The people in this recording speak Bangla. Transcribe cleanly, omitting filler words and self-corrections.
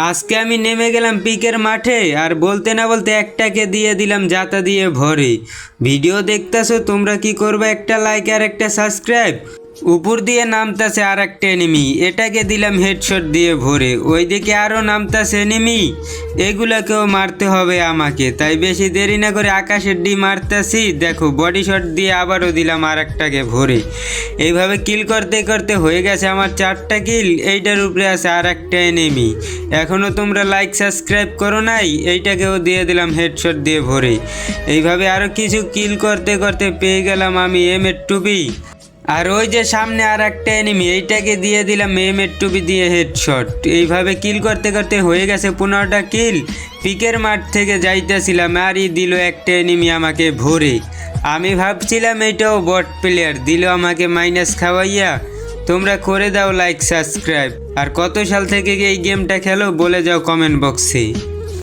আজকে আমি নেমে গেলাম পিকের মাঠে আর বলতে না বলতে একটাকে দিয়ে দিলাম জাতা দিয়ে ভরে। ভিডিও দেখতেছো তোমরা কি করবে, একটা লাইক আর একটা সাবস্ক্রাইব। উপর দিয়ে নামতাছে আর একটা এনিমি, এটাকে দিলাম হেডশট দিয়ে ভরে। ওইদিকে আরও নামতাছে এনিমি, এগুলাকেও মারতে হবে আমাকে। তাই বেশি দেরি না করে আকাশের ডিম মারতাছি। দেখো বডি শট দিয়ে আবারও দিলাম আর একটাকে ভরে। এইভাবে কিল করতে করতে হয়ে গেছে আমার 4টা কিল। এইটার উপরে আছে আর একটা এনিমি। এখনও তোমরা লাইক সাবস্ক্রাইব করো নাই, এইটাকেও দিয়ে দিলাম হেডশট দিয়ে ভরে। এইভাবে আরও কিছু কিল করতে করতে পেয়ে গেলাম আমি M8 আর ওই যে সামনে আর একটা এনিমি, এইটাকে দিয়ে দিলাম M8 দিয়ে হেডশট। এইভাবে কিল করতে করতে হয়ে গেছে 15টা কিল। পিকের মাঠ থেকে যাইতেছিলাম আরই দিল একটা এনিমি আমাকে ভরে। আমি ভাবছিলাম এইটাও বট প্লেয়ার, দিল আমাকে মাইনাস খাওয়াইয়া। তোমরা করে দাও লাইক সাবস্ক্রাইব। আর কত সাল থেকে এই গেমটা খেলো বলে যাও কমেন্ট বক্সে।